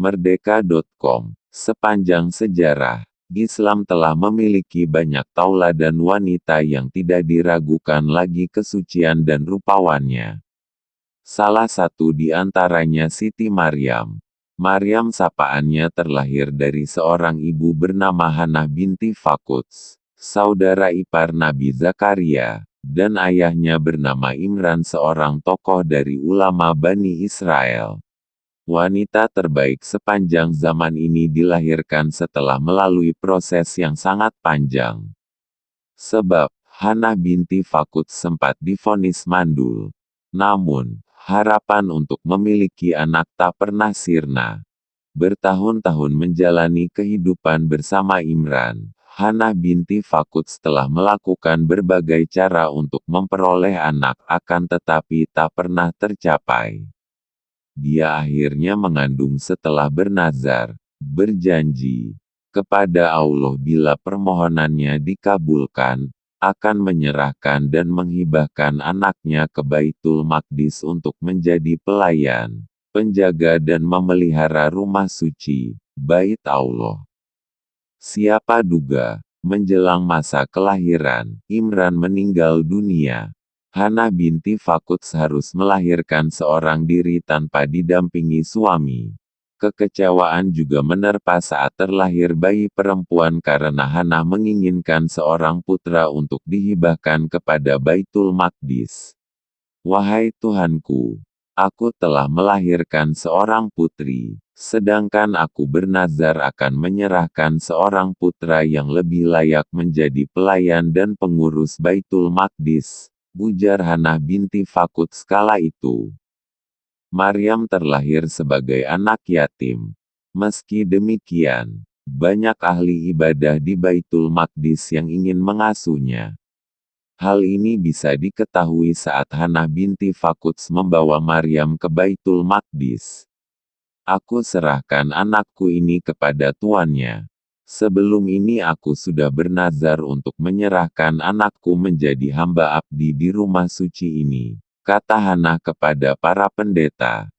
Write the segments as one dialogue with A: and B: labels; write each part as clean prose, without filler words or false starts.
A: Merdeka.com. Sepanjang sejarah, Islam telah memiliki banyak tauladan wanita yang tidak diragukan lagi kesucian dan rupawannya. Salah satu di antaranya Siti Maryam. Maryam sapaannya terlahir dari seorang ibu bernama Hannah binti Faquds, saudara ipar Nabi Zakaria, dan ayahnya bernama Imran, seorang tokoh dari ulama Bani Israel. Wanita terbaik sepanjang zaman ini dilahirkan setelah melalui proses yang sangat panjang. Sebab, Hannah binti Faquds sempat divonis mandul. Namun, harapan untuk memiliki anak tak pernah sirna. Bertahun-tahun menjalani kehidupan bersama Imran, Hannah binti Faquds telah melakukan berbagai cara untuk memperoleh anak, akan tetapi tak pernah tercapai. Dia akhirnya mengandung setelah bernazar, berjanji kepada Allah bila permohonannya dikabulkan, akan menyerahkan dan menghibahkan anaknya ke Baitul Maqdis untuk menjadi pelayan, penjaga dan memelihara rumah suci, Bait Allah. Siapa duga, menjelang masa kelahiran, Imran meninggal dunia. Hannah binti Faquds harus melahirkan seorang diri tanpa didampingi suami. Kekecewaan juga menerpa saat terlahir bayi perempuan karena Hannah menginginkan seorang putra untuk dihibahkan kepada Baitul Maqdis. Wahai Tuhanku, aku telah melahirkan seorang putri, sedangkan aku bernazar akan menyerahkan seorang putra yang lebih layak menjadi pelayan dan pengurus Baitul Maqdis, ujar Hannah binti Faquds kala itu. Maryam terlahir sebagai anak yatim. Meski demikian, banyak ahli ibadah di Baitul Maqdis yang ingin mengasuhnya. Hal ini bisa diketahui saat Hannah binti Faquds membawa Maryam ke Baitul Maqdis. Aku serahkan anakku ini kepada tuannya. Sebelum ini aku sudah bernazar untuk menyerahkan anakku menjadi hamba abdi di rumah suci ini, kata Hannah kepada para pendeta.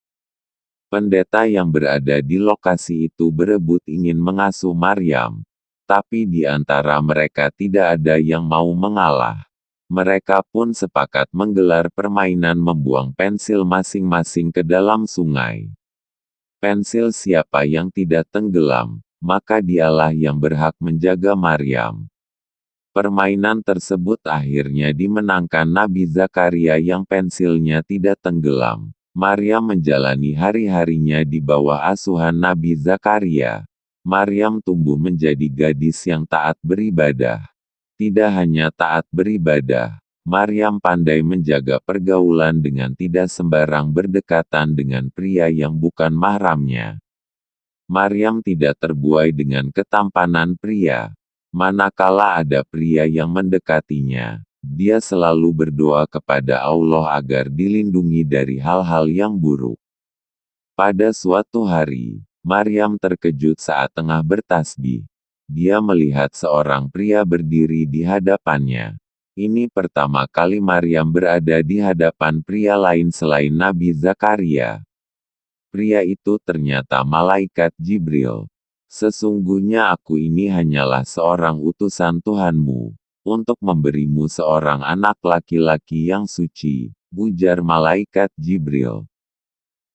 A: Pendeta yang berada di lokasi itu berebut ingin mengasuh Maryam, tapi di antara mereka tidak ada yang mau mengalah. Mereka pun sepakat menggelar permainan membuang pensil masing-masing ke dalam sungai. Pensil siapa yang tidak tenggelam, maka dialah yang berhak menjaga Maryam. Permainan tersebut akhirnya dimenangkan Nabi Zakaria yang pensilnya tidak tenggelam. Maryam menjalani hari-harinya di bawah asuhan Nabi Zakaria. Maryam tumbuh menjadi gadis yang taat beribadah. Tidak hanya taat beribadah, Maryam pandai menjaga pergaulan dengan tidak sembarang berdekatan dengan pria yang bukan mahramnya. Maryam tidak terbuai dengan ketampanan pria. Manakala ada pria yang mendekatinya, dia selalu berdoa kepada Allah agar dilindungi dari hal-hal yang buruk. Pada suatu hari, Maryam terkejut saat tengah bertasbih. Dia melihat seorang pria berdiri di hadapannya. Ini pertama kali Maryam berada di hadapan pria lain selain Nabi Zakaria. Pria itu ternyata malaikat Jibril. Sesungguhnya aku ini hanyalah seorang utusan Tuhanmu, untuk memberimu seorang anak laki-laki yang suci, ujar malaikat Jibril.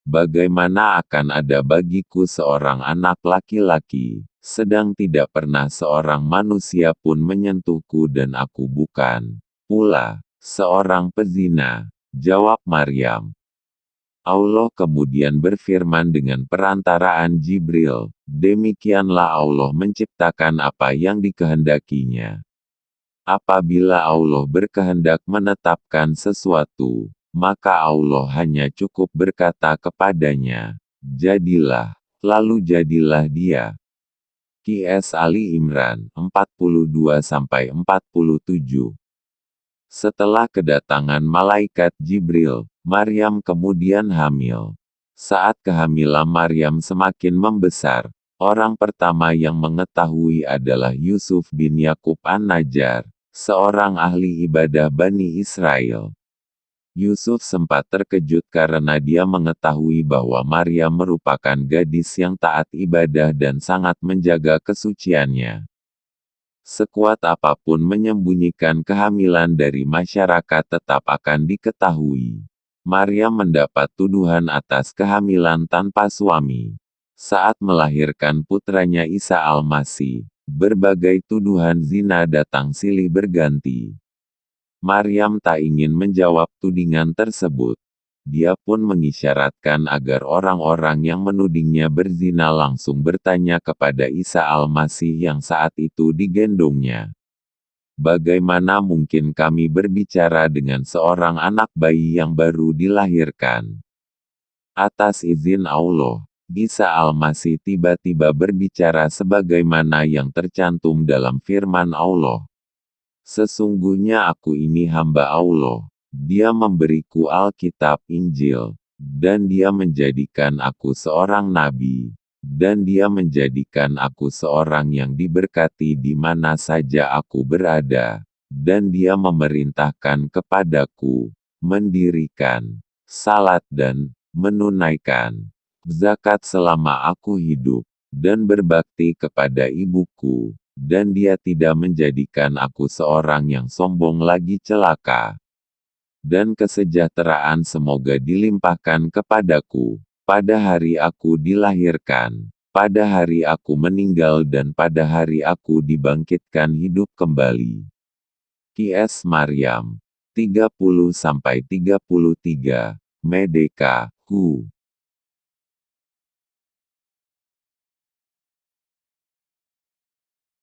A: Bagaimana akan ada bagiku seorang anak laki-laki, sedang tidak pernah seorang manusia pun menyentuhku dan aku bukan pula seorang pezina, jawab Maryam. Allah kemudian berfirman dengan perantaraan Jibril, demikianlah Allah menciptakan apa yang dikehendakinya. Apabila Allah berkehendak menetapkan sesuatu, maka Allah hanya cukup berkata kepadanya, jadilah, lalu jadilah dia. Qs Ali Imran 42-47. Setelah kedatangan malaikat Jibril, Maryam kemudian hamil. Saat kehamilan Maryam semakin membesar, orang pertama yang mengetahui adalah Yusuf bin Yakub an-Najjar, seorang ahli ibadah Bani Israel. Yusuf sempat terkejut karena dia mengetahui bahwa Maryam merupakan gadis yang taat ibadah dan sangat menjaga kesuciannya. Sekuat apapun menyembunyikan kehamilan dari masyarakat tetap akan diketahui. Maryam mendapat tuduhan atas kehamilan tanpa suami. Saat melahirkan putranya Isa Al-Masih, berbagai tuduhan zina datang silih berganti. Maryam tak ingin menjawab tudingan tersebut. Dia pun mengisyaratkan agar orang-orang yang menudingnya berzina langsung bertanya kepada Isa Al-Masih yang saat itu digendongnya. Bagaimana mungkin kami berbicara dengan seorang anak bayi yang baru dilahirkan? Atas izin Allah, Isa Al-Masih tiba-tiba berbicara sebagaimana yang tercantum dalam firman Allah. Sesungguhnya aku ini hamba Allah. Dia memberiku Alkitab Injil, dan dia menjadikan aku seorang nabi, dan dia menjadikan aku seorang yang diberkati di mana saja aku berada, dan dia memerintahkan kepadaku, mendirikan salat dan menunaikan zakat selama aku hidup, dan berbakti kepada ibuku. Dan dia tidak menjadikan aku seorang yang sombong lagi celaka. Dan kesejahteraan semoga dilimpahkan kepadaku, pada hari aku dilahirkan, pada hari aku meninggal dan pada hari aku dibangkitkan hidup kembali. Q.S. Maryam, 30-33, Medeka, Q.